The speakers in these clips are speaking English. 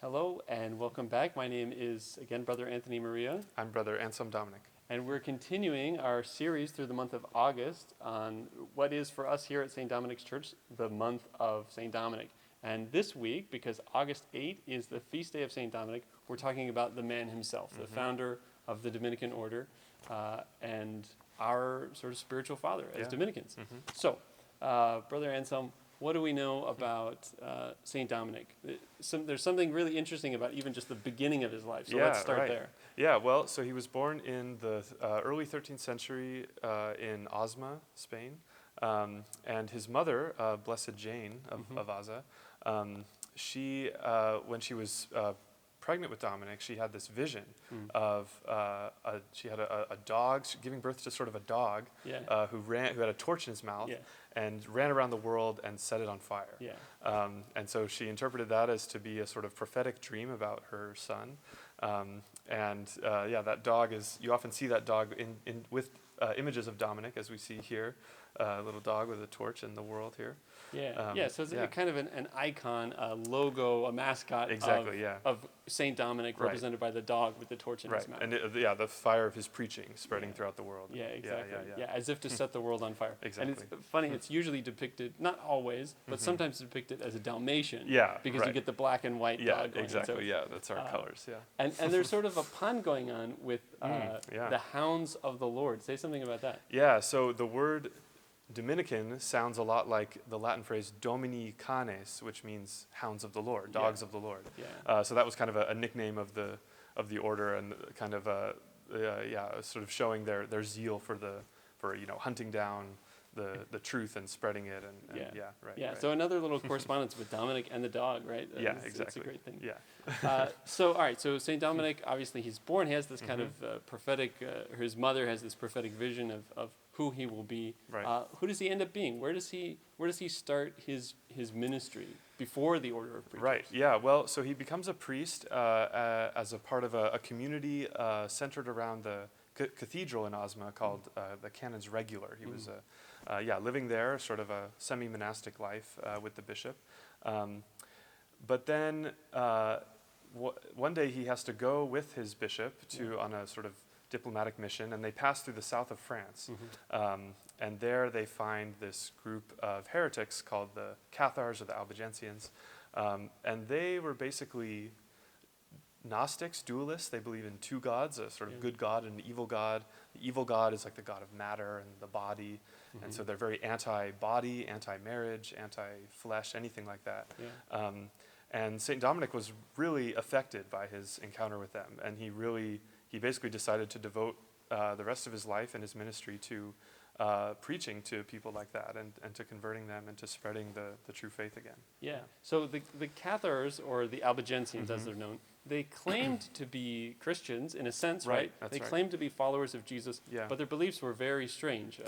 Hello and welcome back. My name is, again, Brother Anthony Maria, I'm Brother Anselm Dominic. and we're continuing our series through the month of August on what is for us here at St. Dominic's Church the month of St. Dominic. And this week, because August 8th is the feast day of St. Dominic, we're talking about the man himself, the founder of the Dominican Order, and our sort of spiritual father as Dominicans. So, Brother Anselm, what do we know about St. Dominic? There's something really interesting about even just the beginning of his life. So let's start there. Yeah, well, so he was born in the early 13th century in Osma, Spain. And his mother, Blessed Jane of Aza, she, when she was pregnant with Dominic, she had this vision of she had a dog, giving birth to sort of a dog who had a torch in his mouth and ran around the world and set it on fire. And so she interpreted that as to be a sort of prophetic dream about her son. That dog you often see that dog with images of Dominic, as we see here, a little dog with a torch in the world here. So it's kind of an icon, a logo, a mascot of St. Dominic, represented by the dog with the torch in his mouth. And the fire of his preaching spreading throughout the world. Yeah, exactly. As if to set the world on fire. Exactly. And it's funny, it's usually depicted, not always, but sometimes depicted as a Dalmatian. Because you get the black and white dog going. Exactly, that's our colors, And there's sort of a pun going on with the hounds of the Lord. Say something about that. Yeah, so the word Dominican sounds a lot like the Latin phrase Domini canes, which means hounds of the Lord, dogs of the Lord. So that was kind of a nickname of the order, and kind of sort of showing their zeal for hunting down the truth and spreading it. So another little correspondence with Dominic and the dog, right? Exactly. It's a great thing. So St. Dominic, obviously he's born, he has this kind of prophetic, his mother has this prophetic vision of who he will be. Who does he end up being? Where does he start his ministry before the order of preachers? Well, so he becomes a priest as a part of a community centered around the cathedral in Osma called the Canons Regular. He was living there, sort of a semi-monastic life with the bishop. But then one day he has to go with his bishop on a sort of diplomatic mission, and they pass through the south of France. And there they find this group of heretics called the Cathars or the Albigensians. And they were basically Gnostics, dualists. They believe in two gods, a sort of good God and an evil God. The evil God is like the God of matter and the body. And so they're very anti-body, anti-marriage, anti-flesh, anything like that. And St. Dominic was really affected by his encounter with them. And he basically decided to devote the rest of his life and his ministry to preaching to people like that and to converting them and to spreading the true faith again. So the Cathars, or the Albigensians as they're known, they claimed to be Christians in a sense, right? They claimed to be followers of Jesus, but their beliefs were very strange.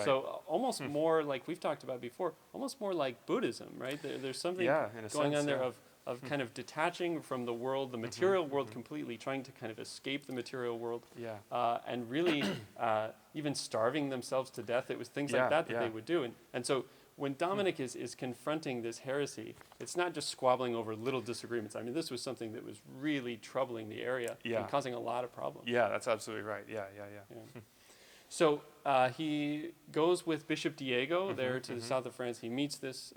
So almost more like we've talked about before, almost more like Buddhism, right? There's something going on there of kind of detaching from the world, the material world completely, trying to kind of escape the material world, and really even starving themselves to death. It was things like that they would do. And so when Dominic is confronting this heresy, it's not just squabbling over little disagreements. I mean, this was something that was really troubling the area and causing a lot of problems. Yeah, that's absolutely right. So he goes with Bishop Diego there to the south of France. He meets this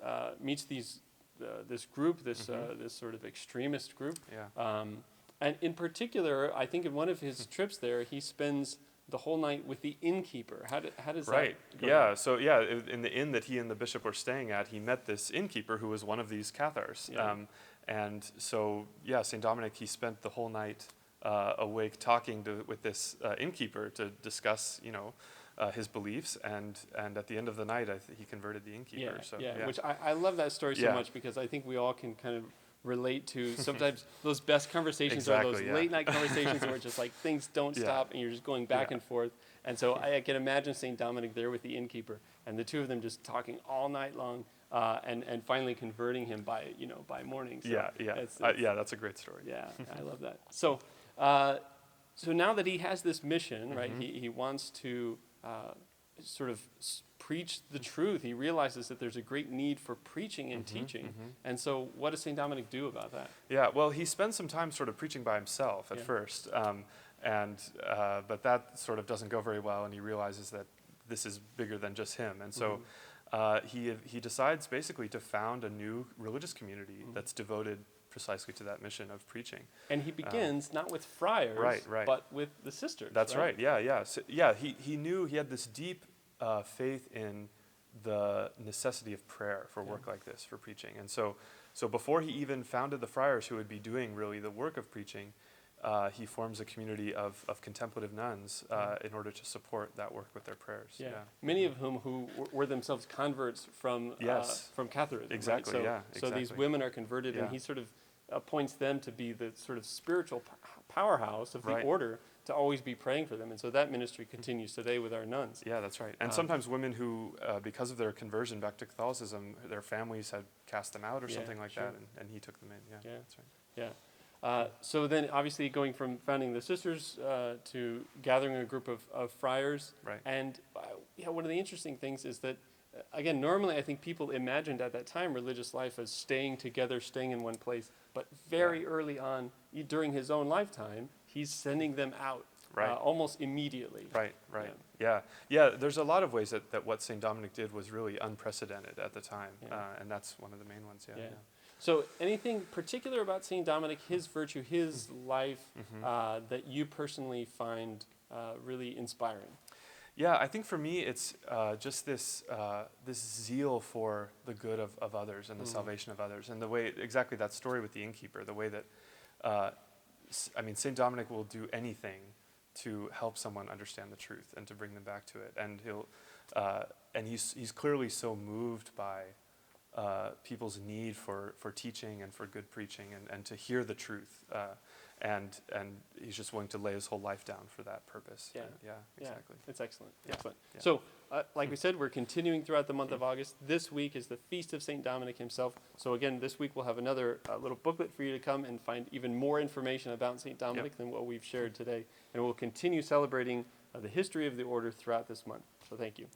group, this sort of extremist group. And in particular, I think in one of his trips there, he spends the whole night with the innkeeper. How does that go? So in the inn that he and the bishop were staying at, he met this innkeeper who was one of these Cathars. And so St. Dominic, he spent the whole night awake talking with this innkeeper to discuss his beliefs, and at the end of the night he converted the innkeeper. Which I love that story so much, because I think we all can kind of relate to sometimes those best conversations are those late night conversations where just like things don't stop and you're just going back and forth. And so I can imagine St. Dominic there with the innkeeper and the two of them just talking all night long and finally converting him by morning. So that's a great story. I love that. So so now that he has this mission, right, he wants to sort of preach the truth. He realizes that there's a great need for preaching and teaching. And so what does St. Dominic do about that? Yeah, well, he spends some time sort of preaching by himself at first, but that sort of doesn't go very well, and he realizes that this is bigger than just him. And so he decides basically to found a new religious community that's devoted precisely to that mission of preaching. And he begins not with friars, but with the sisters. That's right. Yeah. So, yeah, he knew he had this deep faith in the necessity of prayer for work like this, for preaching. And so before he even founded the friars who would be doing really the work of preaching, he forms a community of contemplative nuns in order to support that work with their prayers. Yeah. Many of whom who were themselves converts from Cathars. Exactly. Right? So these women are converted, and he sort of appoints them to be the sort of spiritual powerhouse of the order, to always be praying for them. And so that ministry continues today with our nuns. Yeah, that's right. And sometimes women who, because of their conversion back to Catholicism, their families had cast them out or something like that, and he took them in. Yeah, that's right. Yeah. So then obviously going from founding the sisters to gathering a group of friars. Right. And one of the interesting things is that, again, normally I think people imagined at that time religious life as staying together, staying in one place. But very early on, during his own lifetime, he's sending them out almost immediately. Right. Yeah, there's a lot of ways that what St. Dominic did was really unprecedented at the time, and that's one of the main ones, yeah. So anything particular about St. Dominic, his virtue, his life, that you personally find really inspiring? Yeah, I think for me it's just this zeal for the good of others and the salvation of others, and the way, exactly that story with the innkeeper, the way that, St. Dominic will do anything to help someone understand the truth and to bring them back to it, and he's clearly so moved by people's need for teaching and for good preaching and to hear the truth, and he's just willing to lay his whole life down for that purpose. Exactly. It's excellent. Excellent. So, like we said, we're continuing throughout the month of August. This week is the Feast of St. Dominic himself. So again, this week we'll have another little booklet for you to come and find even more information about St. Dominic than what we've shared today. And we'll continue celebrating the history of the order throughout this month. So thank you.